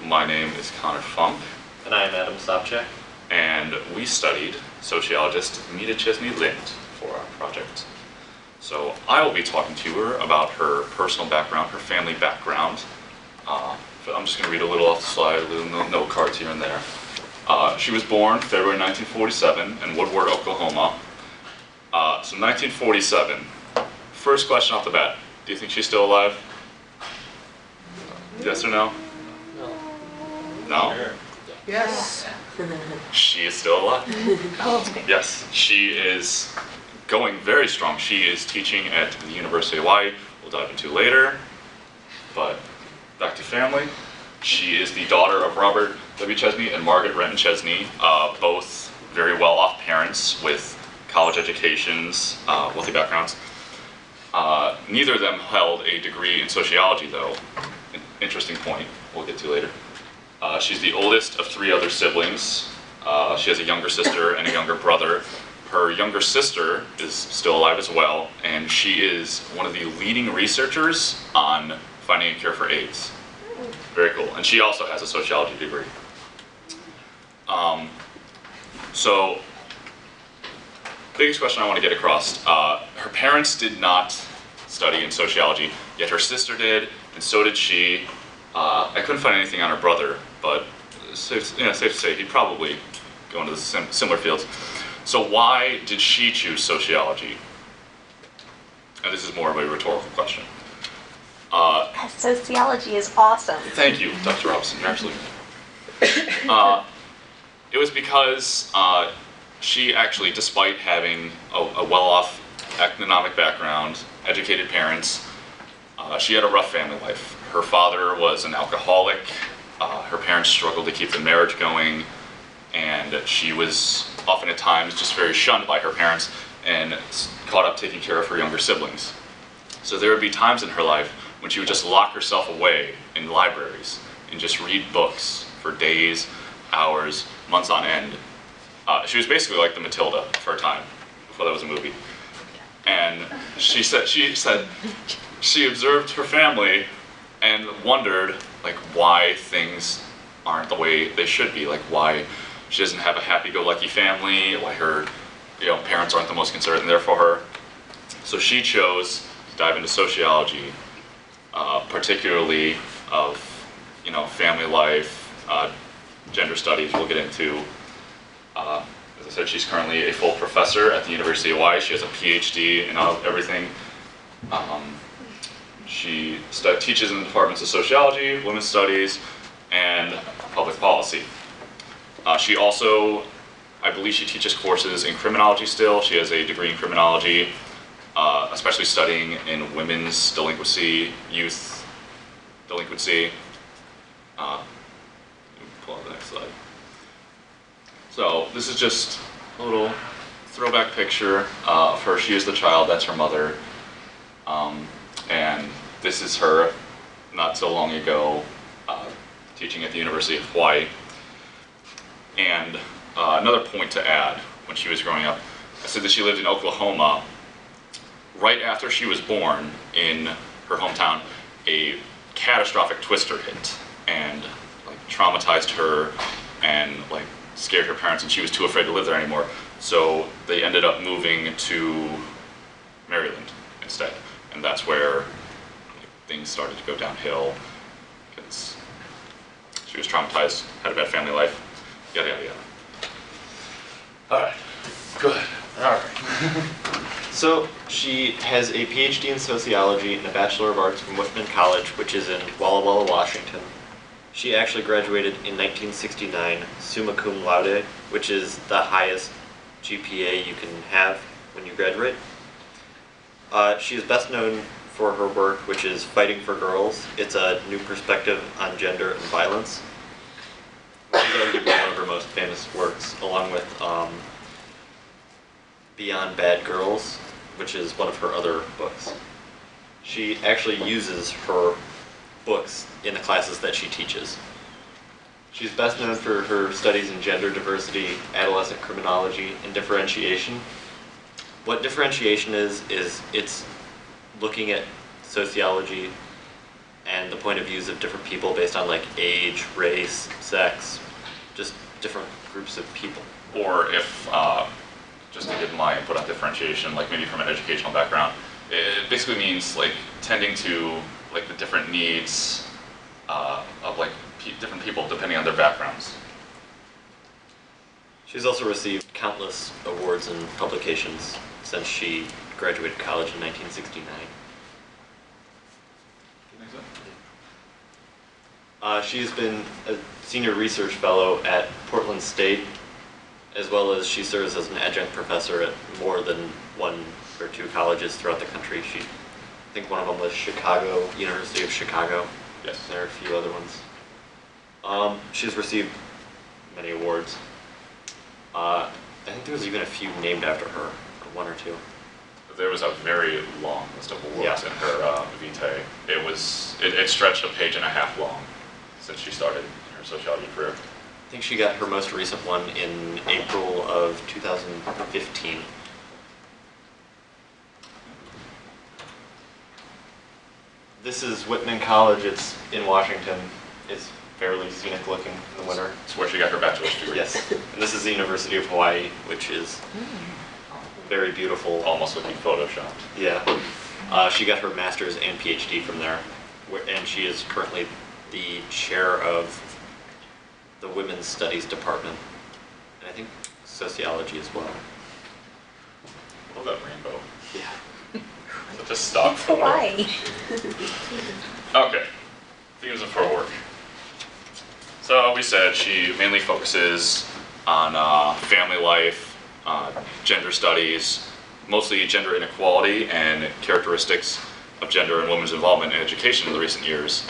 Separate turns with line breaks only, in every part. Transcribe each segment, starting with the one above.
my name is Connor Funk,
And I am Adam Sobchak.
and we studied sociologist Mita Chesney-Lind for our project. So I will be talking to her about her personal background, her family background. I'm just going to read a little off the slide, a little note cards here and there. She was born February 1947 in Woodward, Oklahoma. So 1947. First question off the bat, do you think she's still alive? Yes or no? No?
Sure.
Yes.
She is still alive. Yes, she is going very strong. She is teaching at the University of Hawaii, we'll dive into later. But back to family. She is the daughter of Robert W. Chesney and Margaret Renton Chesney, both very well-off parents with college educations, wealthy backgrounds. Neither of them held a degree in sociology, though. An interesting point we'll get to later. She's the oldest of 3 other siblings. She has a younger sister and a younger brother. Her younger sister is still alive as well, and she is one of the leading researchers on finding a cure for AIDS. Very cool. And she also has a sociology degree. So, biggest question I want to get across. Her parents did not study in sociology, yet her sister did, and so did she. I couldn't find anything on her brother, but safe to say he'd probably go into the similar fields. So why did she choose sociology? And this is more of a rhetorical question.
Sociology is awesome.
Thank you, Dr. Robinson. You're absolutely right. It was because she actually, despite having a well-off economic background, educated parents, she had a rough family life. Her father was an alcoholic. Her parents struggled to keep the marriage going, and she was often at times just very shunned by her parents and caught up taking care of her younger siblings. So there would be times in her life when she would just lock herself away in libraries and just read books for days, hours, months on end. She was basically like the Matilda of her time, before that was a movie. And she said she observed her family and wondered like why things aren't the way they should be, like why she doesn't have a happy-go-lucky family, why her parents aren't the most considerate there for her. So she chose to dive into sociology, particularly of family life, gender studies. We'll get into. As I said, she's currently a full professor at the University of Hawaii. She has a PhD in everything. She teaches in the departments of sociology, women's studies, and public policy. She also, I believe she teaches courses in criminology still. She has a degree in criminology, especially studying in women's delinquency, youth delinquency. Pull up the next slide. So this is just a little throwback picture of her. She is the child, that's her mother. And this is her not so long ago teaching at the University of Hawaii. And another point to add, when she was growing up, I said that she lived in Oklahoma. Right after she was born in her hometown, a catastrophic twister hit and traumatized her and scared her parents, and she was too afraid to live there anymore. So they ended up moving to Maryland instead, and that's where things started to go downhill because she was traumatized, had a bad family life, yada yada yada.
All right, good. All right. So she has a PhD in sociology and a Bachelor of Arts from Whitman College, which is in Walla Walla, Washington. She actually graduated in 1969, summa cum laude, which is the highest GPA you can have when you graduate. She is best known for her work, which is Fighting for Girls. It's a new perspective on gender and violence, which is arguably one of her most famous works, along with Beyond Bad Girls, which is one of her other books. She actually uses her books in the classes that she teaches. She's best known for her studies in gender diversity, adolescent criminology, and differentiation. What differentiation is it's looking at sociology and the point of views of different people based on like age, race, sex, just different groups of people.
Or if, just to give my input on differentiation, like maybe from an educational background, it basically means like tending to like the different needs of like different people depending on their backgrounds.
She's also received countless awards and publications since she graduated college in 1969. She's been a senior research fellow at Portland State, as well as she serves as an adjunct professor at more than 1 or 2 colleges throughout the country. I think one of them was Chicago, University of Chicago.
Yes.
There are a few other ones. She's received many awards. I think there was even a few named after her, or 1 or 2.
There was a very long list of awards in her vitae. It stretched a page and a half long since she started her sociology career.
I think she got her most recent one in April of 2015. This is Whitman College. It's in Washington. It's fairly scenic looking in the winter.
It's where she got her bachelor's degree.
Yes. And this is the University of Hawaii, which is very beautiful.
Almost looking photoshopped.
Yeah. She got her master's and PhD from there, and she is currently the chair of the Women's Studies Department, and I think sociology as well.
Love that rainbow.
Yeah.
Such a stock photo.
Hawaii.
Okay, themes of her work. So we said she mainly focuses on family life, gender studies, mostly gender inequality and characteristics of gender and women's involvement in education in the recent years.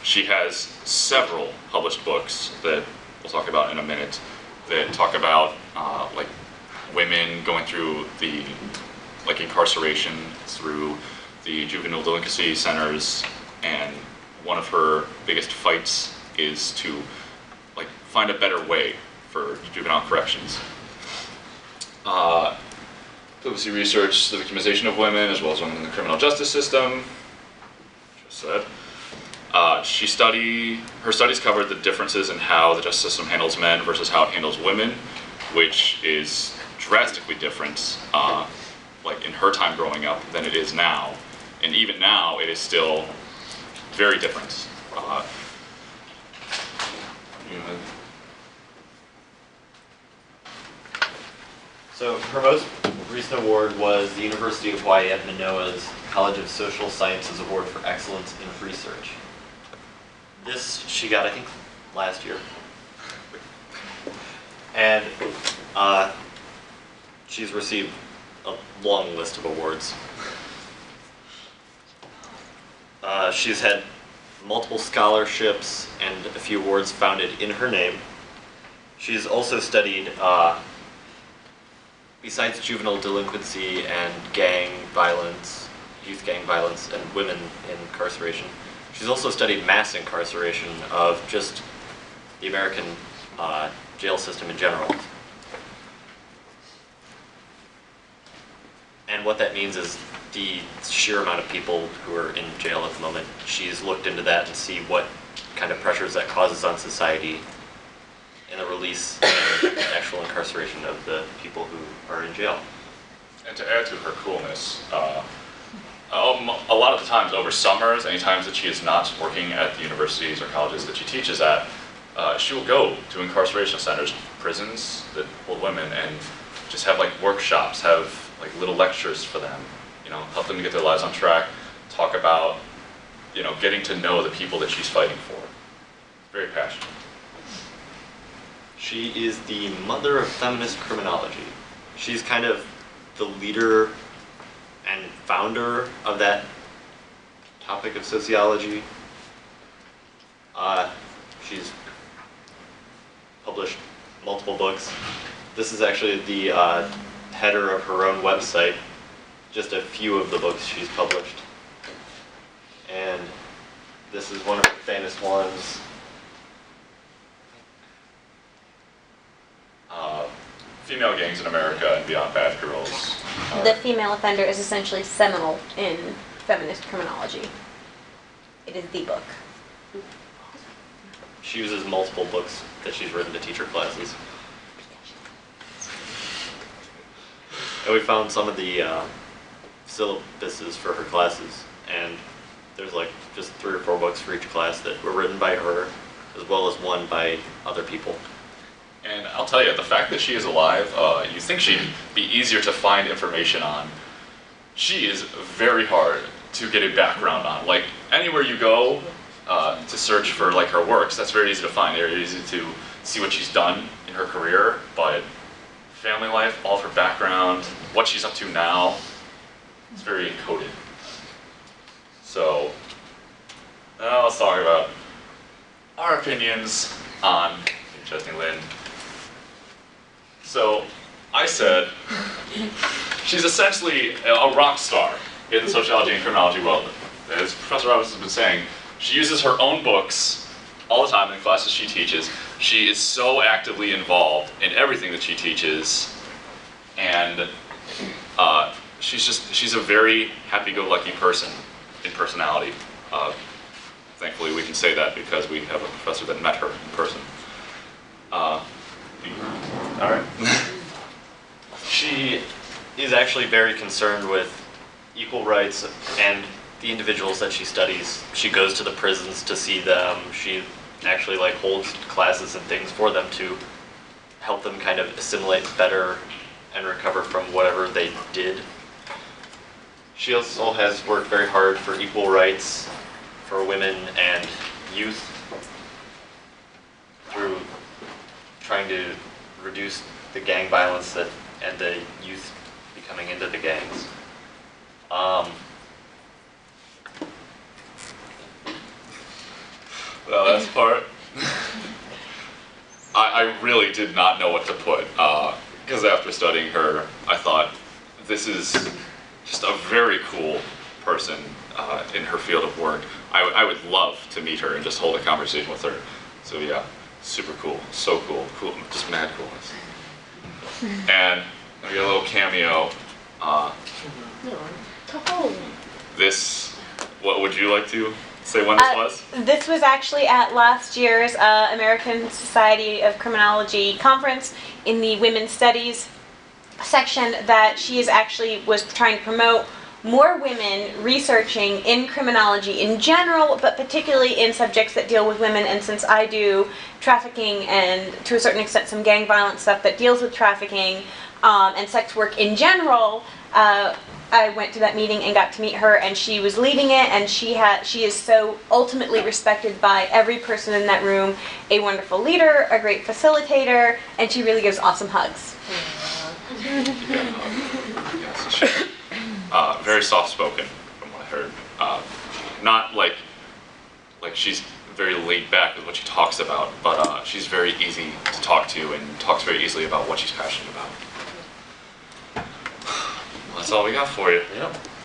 She has several published books that we'll talk about in a minute that talk about like women going through the like incarceration through the juvenile delinquency centers, and one of her biggest fights is to like find a better way for juvenile corrections. Literacy research, the victimization of women, as well as women in the criminal justice system. Just said. Her studies covered the differences in how the justice system handles men versus how it handles women, which is drastically different, like in her time growing up than it is now. And even now, it is still very different.
So her most recent award was the University of Hawaii at Manoa's College of Social Sciences Award for Excellence in Research. This she got, I think, last year. And she's received a long list of awards. She's had multiple scholarships and a few awards founded in her name. She's also studied, besides juvenile delinquency and gang violence, youth gang violence, and women in incarceration, she's also studied mass incarceration of just the American jail system in general. And what that means is the sheer amount of people who are in jail at the moment. She's looked into that and see what kind of pressures that causes on society in the release and actual incarceration of the people who are in jail.
And to add to her coolness, a lot of the times over summers, any times that she is not working at the universities or colleges that she teaches at, she will go to incarceration centers, prisons that hold women, and just have like workshops, have like little lectures for them, help them to get their lives on track, talk about, getting to know the people that she's fighting for. Very passionate.
She is the mother of feminist criminology. She's kind of the leader and founder of that topic of sociology. She's published multiple books. This is actually the header of her own website, just a few of the books she's published. And this is one of her famous ones.
Female Gangs in America and Beyond Bad Girls.
The female offender is essentially seminal in feminist criminology. It is the book.
She uses multiple books that she's written to teach her classes. And we found some of the syllabuses for her classes, and there's like just 3 or 4 books for each class that were written by her, as well as one by other people.
And I'll tell you, the fact that she is alive, you think she'd be easier to find information on. She is very hard to get a background on. Like, anywhere you go to search for like her works, that's very easy to find. Very easy to see what she's done in her career, but family life, all of her background, what she's up to now, it's very encoded. So, now let's talk about our opinions on Chesney Lynn. So, I said, she's essentially a rock star in the sociology and criminology world. As Professor Roberts has been saying, she uses her own books all the time in the classes she teaches. She is so actively involved in everything that she teaches, and she's a very happy-go-lucky person in personality. Thankfully, we can say that because we have a professor that met her in person. All right.
She is actually very concerned with equal rights and the individuals that she studies. She goes to the prisons to see them. She actually like holds classes and things for them to help them kind of assimilate better and recover from whatever they did. She also has worked very hard for equal rights for women and youth through trying to reduce the gang violence and the youth becoming into the gangs.
The last part, I really did not know what to put, because after studying her, I thought this is just a very cool person in her field of work. I would love to meet her and just hold a conversation with her. So yeah, super cool, so cool, just mad coolness. And we got a little cameo. This, what would you like to say when this was?
This was actually at last year's American Society of Criminology conference in the Women's Studies section that she was trying to promote more women researching in criminology in general, but particularly in subjects that deal with women. And since I do trafficking and to a certain extent some gang violence stuff that deals with trafficking and sex work in general, I went to that meeting and got to meet her, and she was leading it, and she is so ultimately respected by every person in that room. A wonderful leader, a great facilitator, and she really gives awesome hugs.
Yes, she, very soft-spoken, from what I heard. Not like she's very laid back with what she talks about, but she's very easy to talk to and talks very easily about what she's passionate about. Well, that's all we got for you.
Yep.